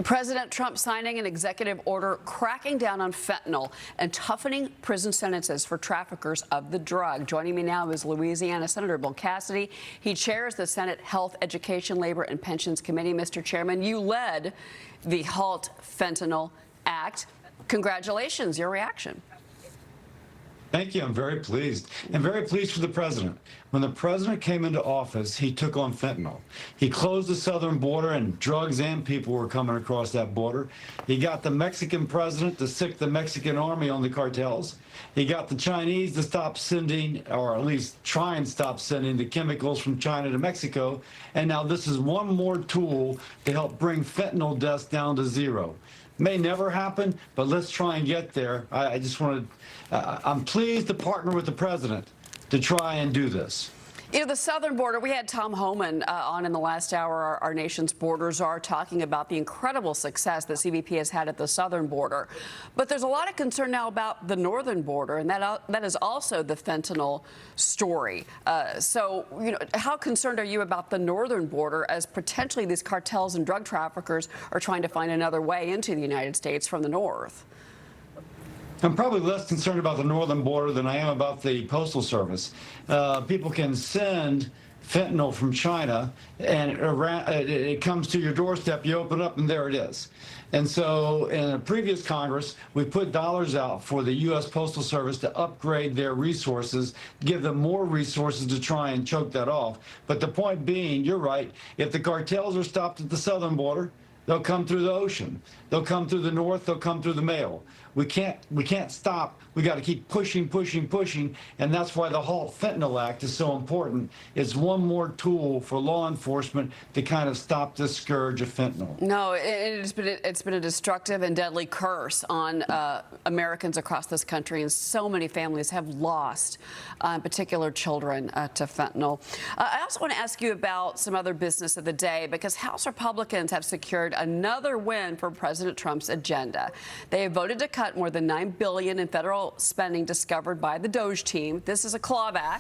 President Trump signing an executive order cracking down on fentanyl and toughening prison sentences for traffickers of the drug. Joining me now is Louisiana Senator Bill Cassidy. He chairs the Senate Health, Education, Labor, and Pensions Committee. Mr. Chairman, you led the HALT Fentanyl Act. Congratulations. Your reaction? Thank you. I'm very pleased. And very pleased for the president. When the president came into office, he took on fentanyl. He closed the southern border, and drugs and people were coming across that border. He got the Mexican president to sick the Mexican army on the cartels. He got the Chinese to stop sending, or at least try and stop sending, the chemicals from China to Mexico. And now this is one more tool to help bring fentanyl deaths down to zero. May never happen, but let's try and get there. I just wanted, I'm pleased to partner with the president to try and do this. You know, the southern border, we had Tom Homan on in the last hour, our nation's borders are, talking about the incredible success that CBP has had at the southern border. But there's a lot of concern now about the northern border, and that is also the fentanyl story. So, you know, how concerned are you about the northern border as potentially these cartels and drug traffickers are trying to find another way into the United States from the north? I'm probably less concerned about the northern border than I am about the Postal Service. People can send fentanyl from China, and it comes to your doorstep, you open up, and there it is. And so in a previous Congress, we put dollars out for the U.S. Postal Service to upgrade their resources, give them more resources to try and choke that off. But the point being, you're right, if the cartels are stopped at the southern border, they'll come through the ocean. They'll come through the north. They'll come through the mail. We can't stop. We got to keep pushing, pushing, pushing, and that's why the HALT Fentanyl Act is so important. It's one more tool for law enforcement to kind of stop this scourge of fentanyl. No, it's been a destructive and deadly curse on Americans across this country, and so many families have lost, in particular children, to fentanyl. I also want to ask you about some other business of the day, because House Republicans have secured another win for President Trump's agenda. They have voted to cut more than $9 billion in federal spending discovered by the DOJ team. This is a clawback.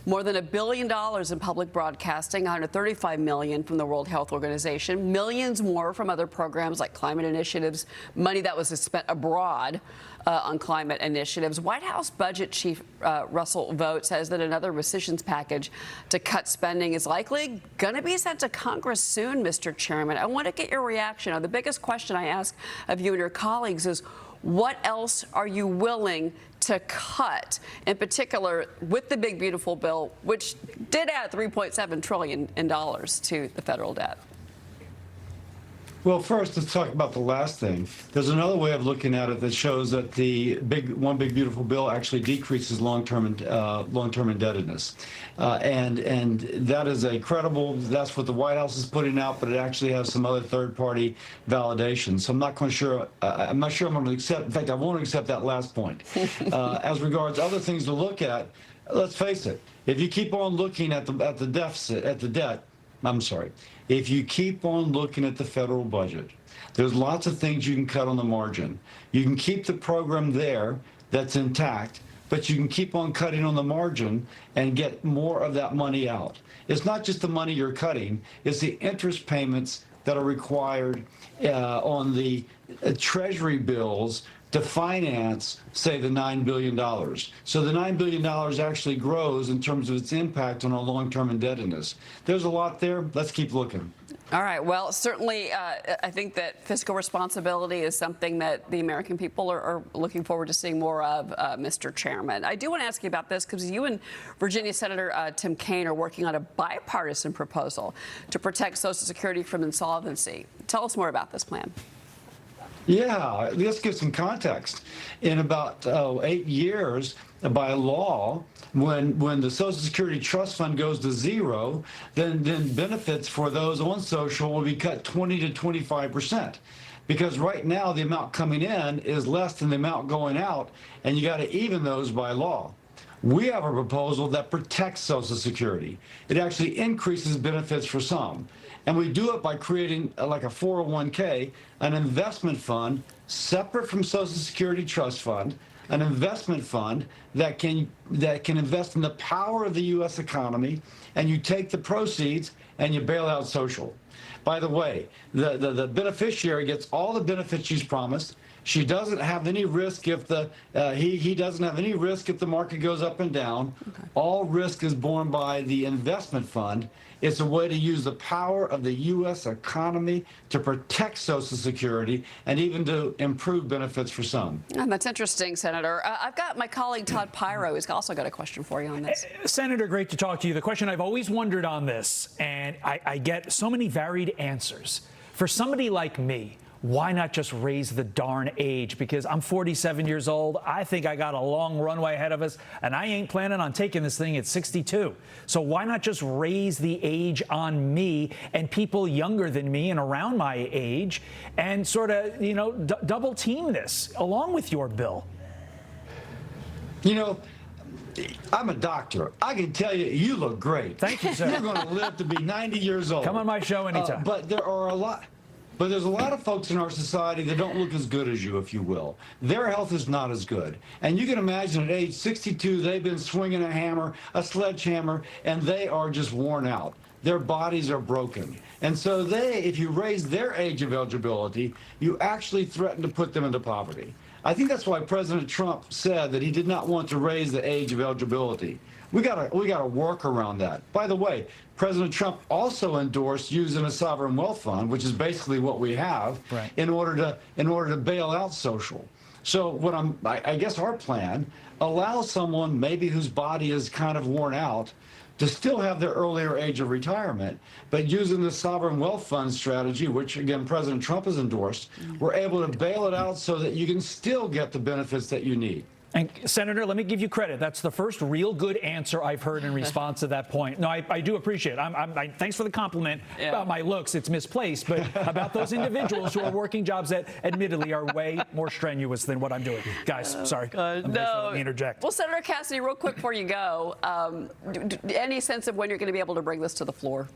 More than $1 billion in public broadcasting, $135 million from the World Health Organization, millions more from other programs like climate initiatives, money that was spent abroad on climate initiatives. White House Budget Chief Russell Vought says that another rescissions package to cut spending is likely going to be sent to Congress soon, Mr. Chairman. I want to get your reaction. Now, the biggest question I ask of you and your colleagues is, what else are you willing to cut, in particular with the big, beautiful bill, which did add $3.7 trillion to the federal debt? Well, first, let's talk about the last thing. There's another way of looking at it that shows that the one big beautiful bill actually decreases long-term indebtedness, and that is a credible. That's what the White House is putting out, but it actually has some other third-party validation. So I'm not quite sure. I'm not sure I'm going to accept. In fact, I won't accept that last point. As regards other things to look at, let's face it. If you keep on looking at the deficit, at the debt. I'm sorry. If you keep on looking at the federal budget, there's lots of things you can cut on the margin. You can keep the program there that's intact, but you can keep on cutting on the margin and get more of that money out. It's not just the money you're cutting, it's the interest payments that are required on the Treasury bills to finance, say, the $9 billion. So the $9 billion actually grows in terms of its impact on our long-term indebtedness. There's a lot there. Let's keep looking. All right. Well, certainly, I think that fiscal responsibility is something that the American people are looking forward to seeing more of, Mr. Chairman. I do want to ask you about this because you and Virginia Senator Tim Kaine are working on a bipartisan proposal to protect Social Security from insolvency. Tell us more about this plan. Yeah, let's give some context. In about 8 years, by law, when the Social Security Trust Fund goes to zero, then benefits for those on social will be cut 20 to 25%. Because right now the amount coming in is less than the amount going out, and you got to even those by law. We have a proposal that protects Social Security. It actually increases benefits for some. And we do it by creating like a 401k, an investment fund separate from Social Security Trust Fund, an investment fund that can invest in the power of the U.S. economy, and you take the proceeds and you bail out social. By the way, the beneficiary gets all the benefits she's promised. She doesn't have any risk if he doesn't have any risk if the market goes up and down. Okay. All risk is borne by the investment fund. It's a way to use the power of the U.S. economy to protect Social Security and even to improve benefits for some. And that's interesting, Senator. I've got my colleague Todd Pyro who's also got a question for you on this. Senator, great to talk to you. The question I've always wondered on this, and I get so many varied answers. For somebody like me, why not just raise the darn age? Because I'm 47 years old. I think I got a long runway ahead of us, and I ain't planning on taking this thing at 62. So why not just raise the age on me and people younger than me and around my age and sort of, double team this along with your bill? I'm a doctor. I can tell you, you look great. Thank you, sir. You're going to live to be 90 years old. Come on my show anytime. But there's a lot of folks in our society that don't look as good as you, if you will. Their health is not as good. And you can imagine at age 62, they've been swinging a sledgehammer, and they are just worn out. Their bodies are broken. And so if you raise their age of eligibility, you actually threaten to put them into poverty. I think that's why President Trump said that he did not want to raise the age of eligibility. We got to work around that. By the way, President Trump also endorsed using a sovereign wealth fund, which is basically what we have, right, in order to bail out social. So I guess our plan allows someone maybe whose body is kind of worn out to still have their earlier age of retirement, but using the sovereign wealth fund strategy, which again President Trump has endorsed, we're able to bail it out so that you can still get the benefits that you need. And Senator, let me give you credit. That's the first real good answer I've heard in response to that point. No, I do appreciate it. Thanks for the compliment about my looks. It's misplaced, but about those individuals who are working jobs that admittedly are way more strenuous than what I'm doing. Guys, sorry. Let me interject. Well, Senator Cassidy, real quick before you go, any sense of when you're going to be able to bring this to the floor?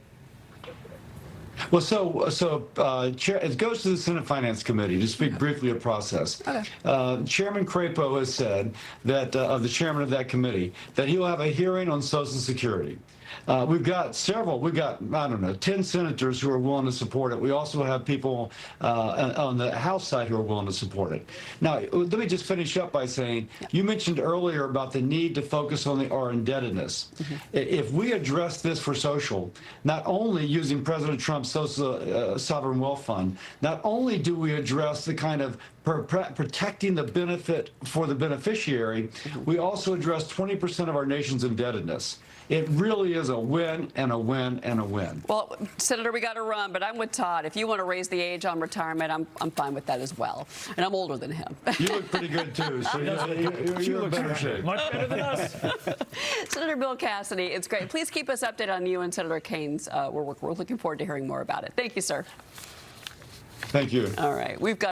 Well, it goes to the Senate Finance Committee to speak briefly of process. Okay. Chairman Crapo has said that, of the chairman of that committee, that he will have a hearing on Social Security. We've got 10 senators who are willing to support it. We also have people on the House side who are willing to support it. Now, let me just finish up by saying, you mentioned earlier about the need to focus on our indebtedness. Mm-hmm. If we address this for social, not only using President Trump's sovereign wealth fund, not only do we address the kind of protecting the benefit for the beneficiary, we also address 20% of our nation's indebtedness. It really is a win and a win and a win. Well, Senator, we got to run, but I'm with Todd. If you want to raise the age on retirement, I'm fine with that as well. And I'm older than him. You look pretty good, too. So you're in better shape. Much better than us. Senator Bill Cassidy, it's great. Please keep us updated on you and Senator Kane's work. We're looking forward to hearing more about it. Thank you, sir. Thank you. All right. We've got